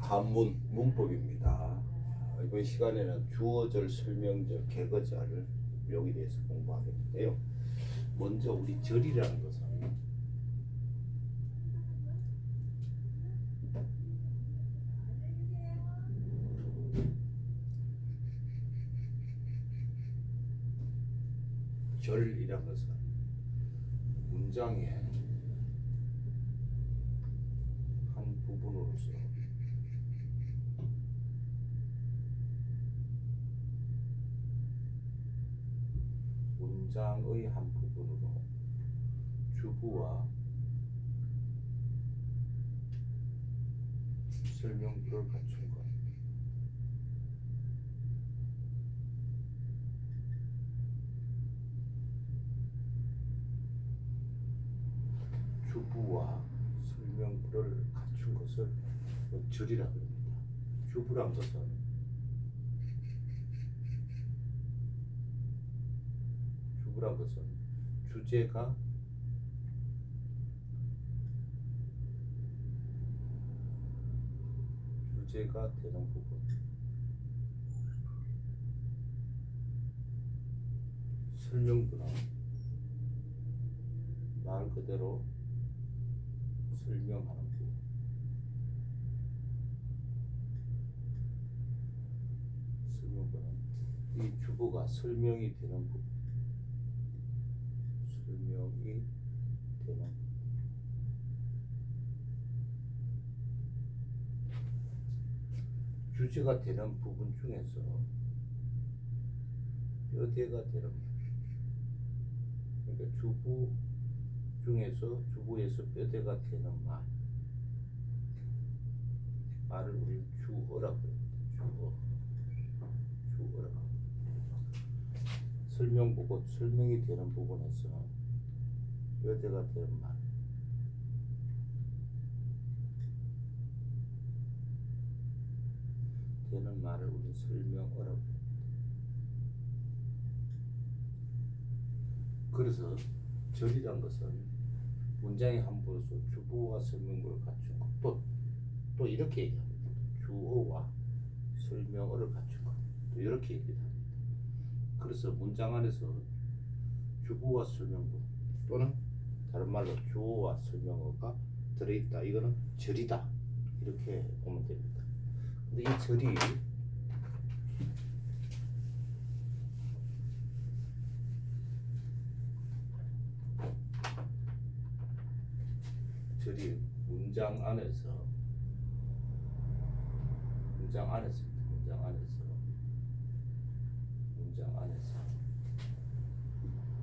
한문 문법입니다. 이번 시간에는 주어절, 설명절, 객어절 여기에 대해서 공부하겠는데요. 먼저 우리 절이라는 것은 절이라는 것은 문장의 한 부분으로서 문장의 한 부분으로 주부와 설명부를 갖춘 것. 주부와 설명부를 갖춘 것을 절이라고 합니다. 주부란 것은 주제가 되는 부분, 설명부는 말 그대로 설명하는 부분. 설명부는 이 주부가 설명이 되는 부분. 설명이 되는 주제가 되는 부분 중에서 뼈대가 되는 부분. 그러니까 주부에서 뼈대가 되는 말을 우리 주어라고 합니다. 주어라고. 설명보고 설명이 되는 부분에서 뼈대가 되는 말. 되는 말을 우리 설명어라고 합니다. 그래서 절이란 것은 문장의 한 부로서 주어와 설명어를 갖춘 것. 또 이렇게 얘기합니다. 주어와 설명어를 갖춘 것. 또 이렇게 얘기합니다. 그래서 문장 안에서 주어와 설명어 또는 다른 말로 주어와 설명어가 들어있다. 이거는 절이다. 이렇게 보면 됩니다. 근데 이 절이 문장 안에서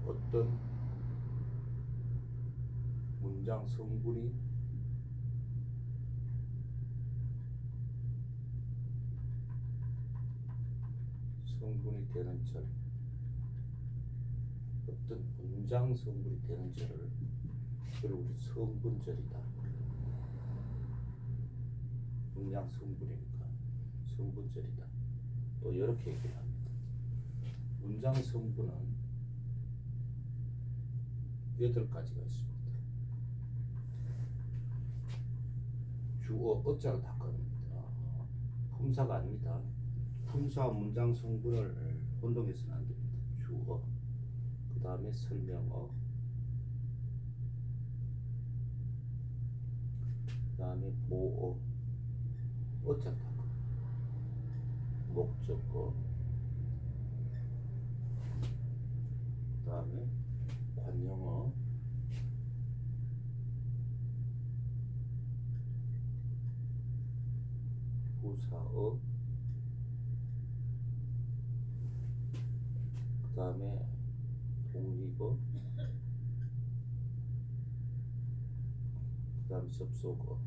어떤 문장 성분이 되는 절, 어떤 문장 성분이 되는 절을 우리 성분절이다. 문장 성분이니까 성분절이다. 또 이렇게 얘기를 합니다. 문장 성분은 8가지가 있습니다. 주어, 어자로 닦아냅니다. 품사가 아닙니다. 품사와 문장 성분을 혼동해서는 안 됩니다. 주어, 그 다음에 설명어, 그 다음에 보어, 어자 닦아, 목적어, 그 다음에 관용어, 부사어, 그 다음에 동의어, 그 다음에 접속어.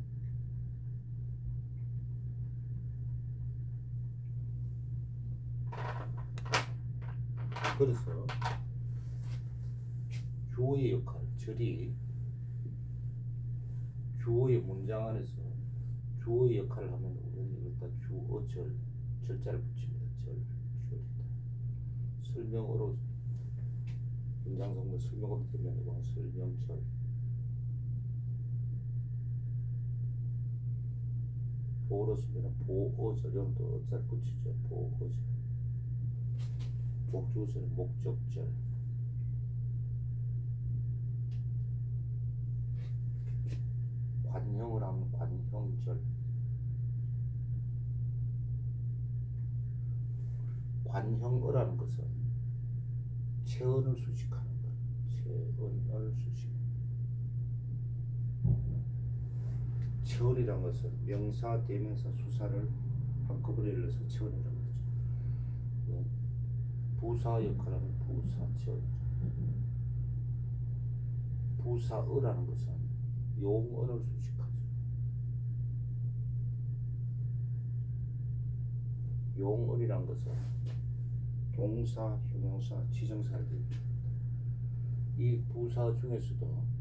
그래서 주어의 역할, 절이 주어의 문장 안에서 주어의 역할을 하면 우리는 일단 절자를 붙입니다. 절이다. 설명어로 문장 성분 설명어로 되면 설명절. 보로 쓰면 보어절, 여러분도 어잘 붙이죠. 보어절. 목주어는 목적절. 관형을 하면 관형절. 관형어라는 것은 체언을 수식하는 거예요. 체언을 수식. 체언이란 것은 명사, 대명사, 수사를 한꺼번에 일러서 체언이라고 하죠. 네. 부사 역할하는 부사 체언. 부사어라는 것은 용언을 수식하죠. 용언이란 것은 동사, 형용사, 지정사를 얘기합니다. 이 부사 중에서도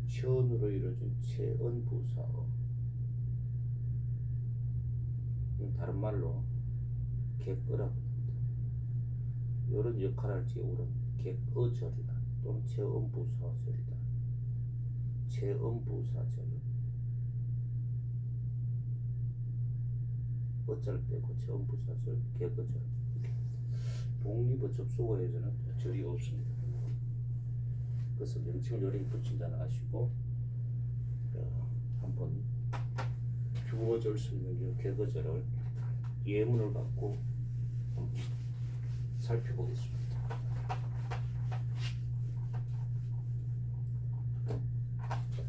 체언으로 이루어진 체언 부사어, 다른 말로 객어라고 합니다. 이런 역할을 할 경우는 객어절이다 또는 체언 부사절이다. 체언 부사절, 어절 빼고 체언 부사절, 객어절. 독립어 접속어에서는 절이 없습니다. 그래서 명칭을 요령히 붙인다는 아시고, 한번 주어절 설명용 객어절을 예문을 갖고 한번 살펴보겠습니다.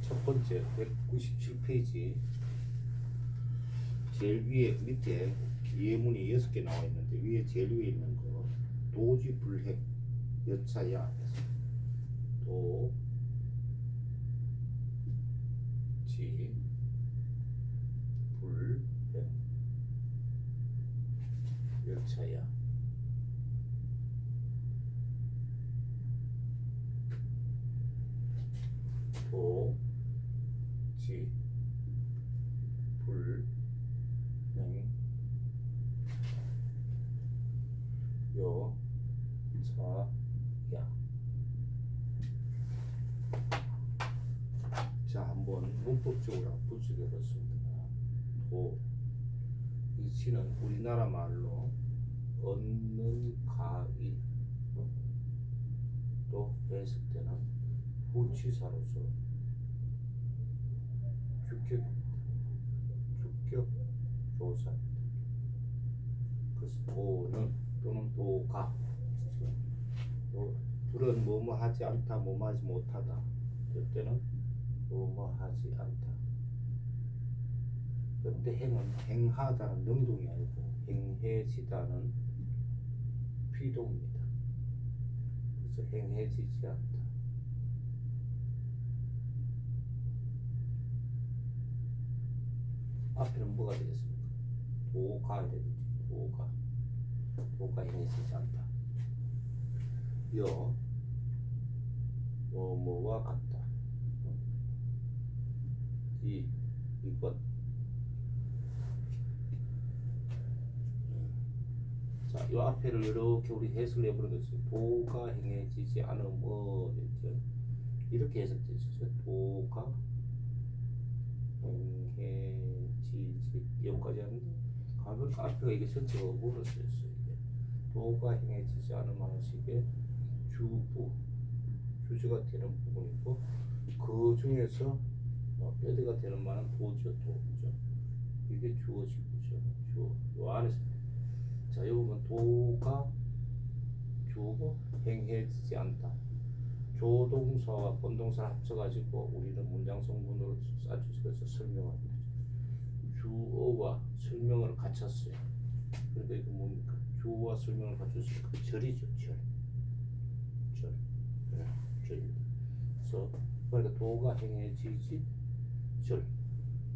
첫 번째 197페이지 제일 위에 밑에 예문이 6개 나와 있는데 위에 제일 위에 있는 거 도지불행 여차야 도지불행 여차야 도지불행 여차야. 자, 한번 문법적으로 붙이게 됐습니다. 이 시는 우리나라 말로 얻는 가일 또 해석되는 후치사로서 주격조사입니다. 그래서 도는 또는 도가, 둘은 뭐뭐 하지 않다, 뭐뭐 하지 못하다. 그럴 때는 뭐뭐 하지 않다. 그런데 행은 행하다는 능동이 아니고 행해지다는 피동입니다. 그래서 행해지지 않다. 앞에는 뭐가 되겠습니까? 도가 되겠지. 도가 행해지지 않다. 뭐뭐와 같다. 이것. 자, 이 앞에를 이렇게 우리 해석을 해보는 것이 도가 행해지지 않음어 됐죠. 이렇게 해석되죠. 도가 행해지지, 여기까지 하는데 가면 앞에가 이게 전체가 어부로 쓰였어요. 도가 행해지지 않은 하는 식의 주제가 되는 부분이고, 그 중에서 뼈대가 되는 말은 도죠. 도죠. 이게 주어지고죠. 요 안에서. 자, 여기 보면 도가 주어고 행해지지 않다. 조동사와 본동사를 합쳐가지고 우리는 문장 성분으로 써서 설명합니다. 주어와 설명을 갖췄어요. 그러니까 이거 뭡니까? 주어와 설명을 갖췄으니까 절이죠. 절. 네, 절입니다. 그래서 그러니까 도가 행해지지 절.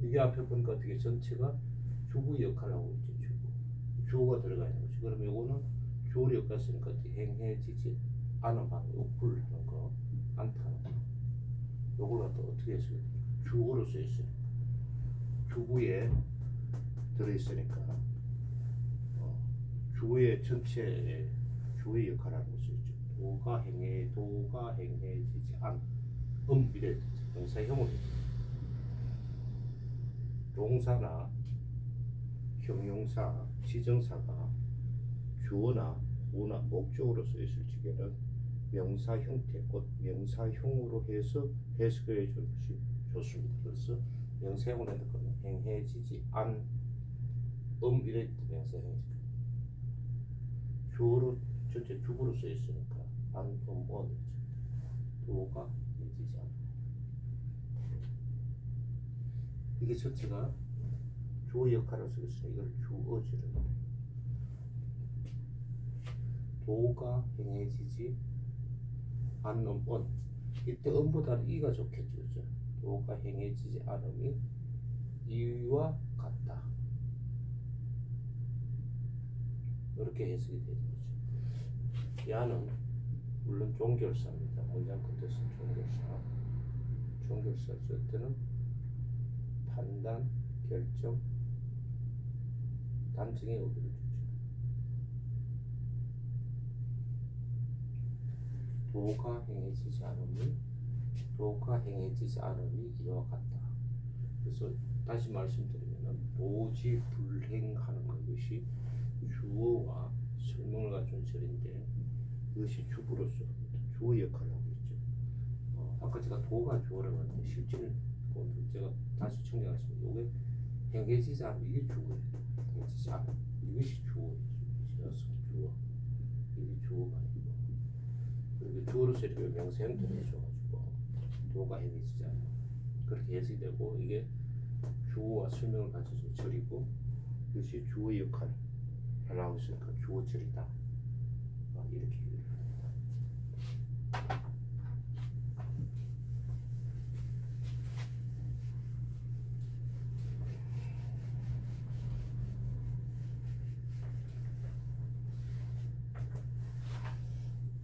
이게 앞에 보니까 어떻게 전체가 주구 역할을 하고 있죠. 주어가 들어가 있는 거죠. 그러면 요거는 주어를 엮었으니까 행해지지 않음 하는 거, 불하는 거, 않다는 거. 요걸 갖다 어떻게 했어요? 주어로 써 있으니까. 주부에 들어있으니까 주어의 전체에 주어의 역할을 하는 것이죠. 도가 행해지지 않. 이래 명사형으로 동사나 형용사, 지정사가 주어나 보어나 목적으로 쓰였을 적에는 명사 형태, 곧 명사형으로 해서 해석해 주는 것이 좋습니다. 그래서 명사형으로 해석할 거는 행해지지 않, 이래 명사형이죠. 주어로 전체 주부로 쓰여 있으니까 안, 원이죠. 도가 해지지 않. 이게 전체가 주어 역할을 쓰고 있으니 이걸 주어지는 거예요. 도가 행해지지 않는 원. 이때 음보다는 이가 좋겠죠. 그죠? 도가 행해지지 않음이 이와 같다. 이렇게 해석이 되는 거죠. 야는 물론 종결사입니다. 문장 끝에서는 종결사. 종결사 쓸 때는 판단, 결정, 단정의 의미를 주죠. 도가 행해지지 않음이 이와 같다. 그래서 다시 말씀드리면 도지 불행하는 것이 주어와 설명을 갖춘 절인데 이것이 주부로서 주어 역할을 하고 있죠. 아까 제가 도가 주어라고 했는데 실제는 제가 다시 정리하겠습니다. 이게 행해지지 않음, 이게 주어예요. 행해지지 않음, 이것이 주어예요. 주어, 이게 주어가 아니고 그리고 주어로서 이렇게 명사 형태를 해줘가지고 도가 행해지지 않음 그렇게 해석이 되고 이게 주어와 설명을 갖춰준 절이고 이것이 주어 역할을 하고 있으니까 주어절이다. 이렇게 얘기를 합니다.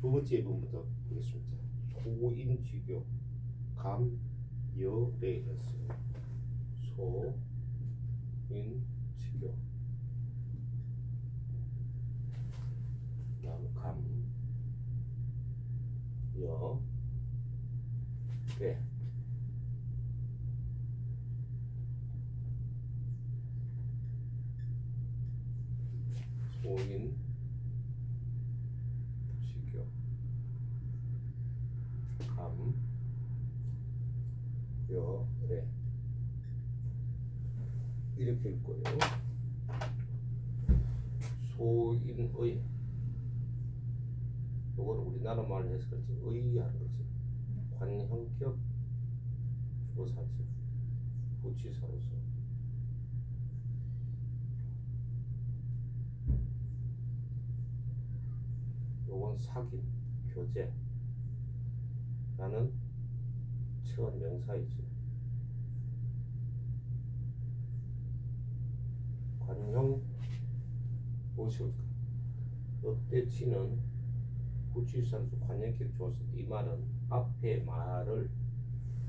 두 번째 부분부터 보겠습니다. 소인지교 감여래였어요. 소인지교 감여래 소인지교 감여래 이렇게 읽고요. 소인의 이거는 우리나라 말로 해서 그렇지 의하는 거죠. 관형격 조사죠. 부치사로서 요건 사귐, 교제라는 천 명사이죠. 관형 무엇일까? 어때치는 부치사로서 관형격 조사. 이 말은 앞에 말을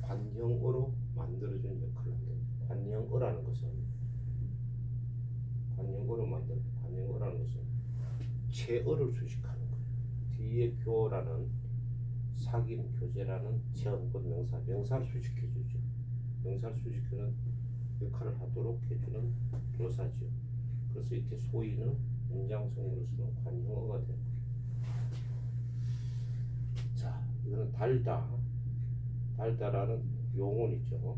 관형어로 만들어주는 역할을 합니다. 관형어라는 것은 체어를 수식하는 거예요. 뒤에 교라는 사귐, 교제라는 체험, 곧 명사를 수식해주죠. 명사를 수식하는 역할을 하도록 해주는 조사죠. 그래서 이때 소위는 문장성으로서는 관형어가 되는 거예요. 자, 이거는 달다라는 용언이죠.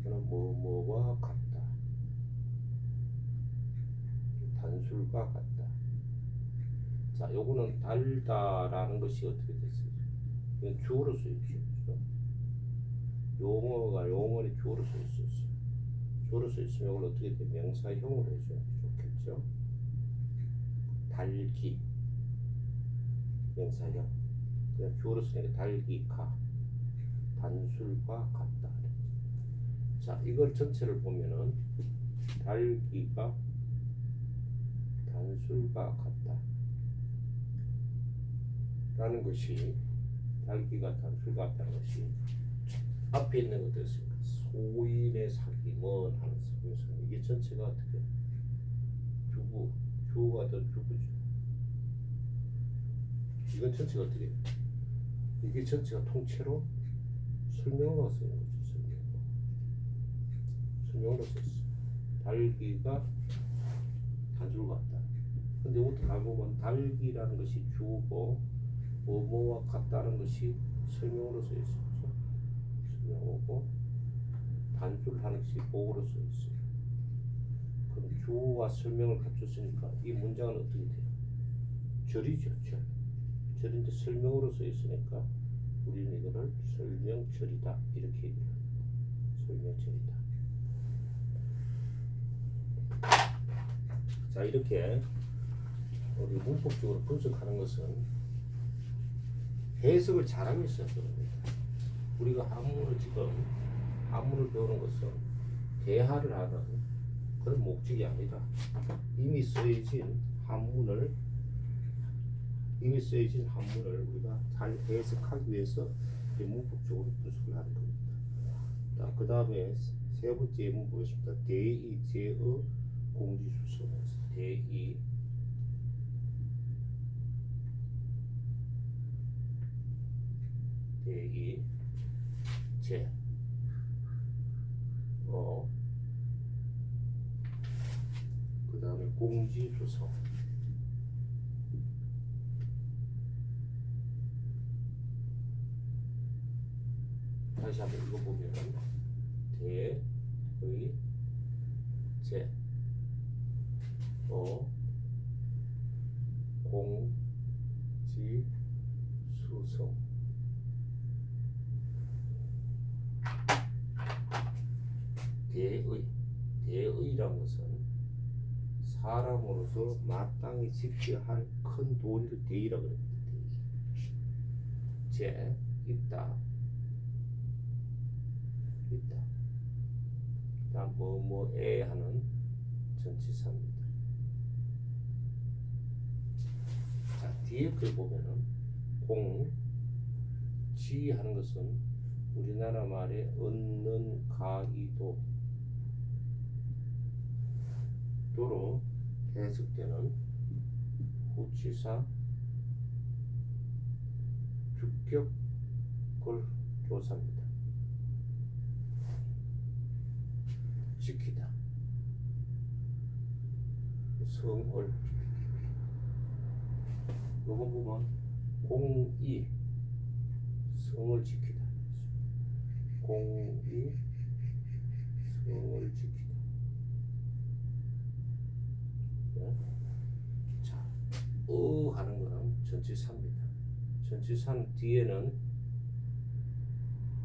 이거는 뭐와 같다, 단술과 같다. 자, 요거는 달다라는 것이 어떻게 됐어요? 이건 주어로 쓰였죠. 용언이 주어로 쓰였어요. 주어로 쓰였으면 이걸 어떻게 돼? 명사형으로 해줘야 좋겠죠. 달기 명사형. 그냥 주어로 쓰니까 달기가 단술과 같다. 자, 이걸 전체를 보면은 달기가 단술과 같다 라는 것이, 달기가 단술과 같다는 것이 앞에 있는 것 어떻습니까? 소인의 사귐은 하는 사귐에서 이게 전체가 어떻게 주어가 더 주부죠. 이건 전체가 어떻게 해요? 이게 전체가 통째로 설명어가 쓰는 거죠. 설명어. 설명으로 썼어. 달기가 단수를 같다. 근데 이것도 잘 보면 달기라는 것이 주어고 뭐뭐와 같다는 것이 설명으로 써 있어. 설명하고 단수를 하는 것이 보어로 써 있어. 그럼 주어와 설명을 갖췄으니까 이 문장은 어떻게 돼요? 절이죠, 절. 절인데 설명으로 써 있으니까 우리는 이거를 설명절이다 이렇게 얘기를 합니다. 설명절이다. 자, 이렇게 우리 문법적으로 분석하는 것은 해석을 잘하면 있어야 됩니다. 우리가 한문을 배우는 것은 대화를 하는 그런 목적이 아니라 이미 쓰여진 한문을 우리가 잘 해석하기 위해서 문법적으로 분석을 하는 겁니다. 자, 그 다음에 세 번째 예문 보겠습니다. 대의, 제의, 공지수서. 대의, 제, 그 다음에 공지수서. 다시 한번 읽어보면 대의, 제, 공지, 수성. 대의란 것은 사람으로서 마땅히 지켜야 할 큰 도리를 대의라고 합니다. 제, 있다. 다음 뭐뭐에 하는 전치사입니다. 자, 뒤에 글 보면은 공지 하는 것은 우리나라 말에 얻는 가이도 도로 해석되는 후치사 주격을 조사입니다. 지키다, 성을. 요거 보면 공이 성을 지키다, 공이 성을 지키다. 네? 자, 하는 거는 전치사입니다. 전치사는 뒤에는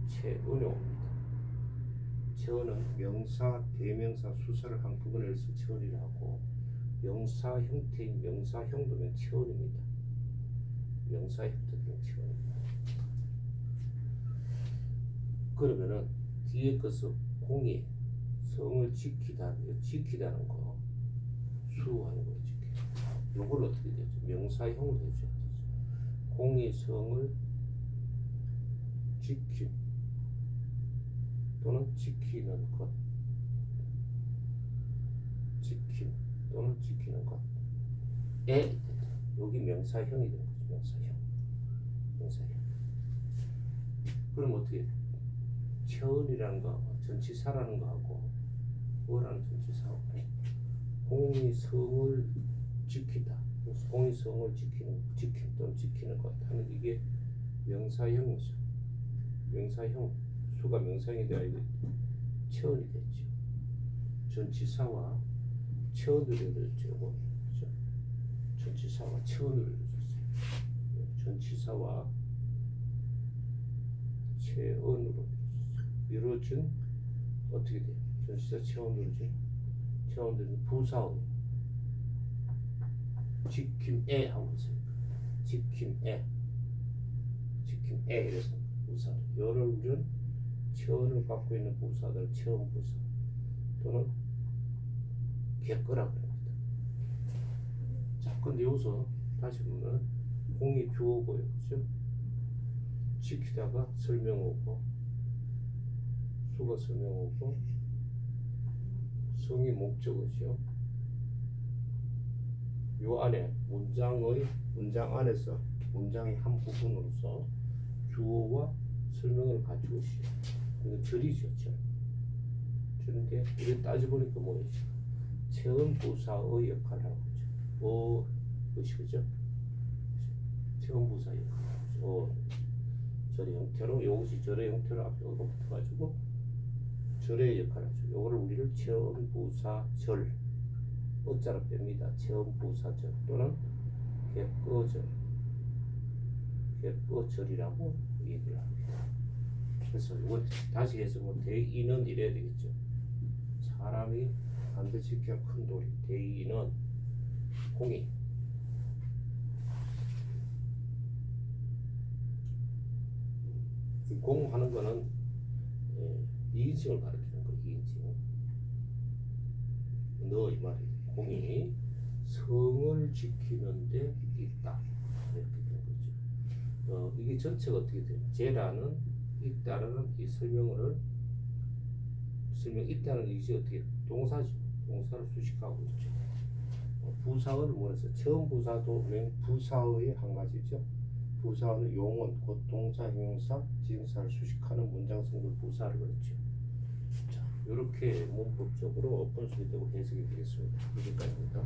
체언이 옵니다. 체언은 명사, 대명사, 수사를 한꺼번에 해서 체언이라고 하고, 명사 형태인 명사형도면 체언입니다. 명사 형태는 체언입니다. 그러면은 뒤에 것은 공이 성을 지키다는 거, 수하는 거 지키다. 요걸 어떻게 되죠? 명사형으로 해줘야 되죠. 공이 성을 지킴 또는 지키는 것, 지킴 또는 지키는 것에 여기 명사형이 되는 거죠. 명사형. 그럼 어떻게 체언이라는 거, 전치사라는 거하고 뭐라는 전치사하고 공이 성을 지키다, 공이 성을 지킴 또는 지키는 것 하는 이게 명사형이죠. 명사형, 수가 명사형이 되어야 체언이 됐죠. 전치사와 체언을 해줬죠. 그렇죠? 전치사와 체언을 해줬어요. 전치사와 체언으로 이루어진 어떻게 돼요? 전치사 체언으로 체언들은 부사어예요. 지킴에 하고 있으니까 지킴에 이래서 부사. 여러 우리는 체언을 갖고 있는 부사들 체언 부사 또는 겪으라고 합니다. 자, 근데 여기서 다시 보면 공이 주어고요, 그렇죠? 지키다가 설명하고, 수가 설명하고, 성이 목적어죠. 요 안에 문장 안에서 문장의 한 부분으로서 주어와 설명을 갖추고 있어요. 이거 절이죠, 절. 주는데 우리 따져보니까 뭐예요? 체험 부사의 역할을 하고 있죠. 것이 그죠? 체험 부사 역할을 하고 있죠. 절의 형태로 이것이 절의 형태로 앞에 어가 붙어가지고 절의 역할을 하죠. 요거를 우리를 체험 부사 절 어자로 뺍니다. 체험 부사 절 또는 객거절이라고 얘기를 합니다. 그래서 이거 다시 해서 뭐 대의는 이래야 되겠죠. 사람이 반드시 지켜야 큰 도리. 대의는 공의. 공하는 거는 이인칭을 가리키는 거. 이인칭. 너 이 말이 공이 성을 지키는데 있다. 이렇게 된 거죠. 이게 전체가 어떻게 돼요? 제라는 있다라는 이 설명 있다는 것이 어떻게 동사죠. 동사를 수식하고 있죠. 부사어를 뭐래서 처음 부사도 부사어의 한 가지죠. 부사어는 용언, 곧 동사, 형용사, 지정사를 수식하는 문장성을 부사를 그랬죠. 자, 이렇게 문법적으로 분석이 되고 해석이 되겠습니다. 여기까지입니다.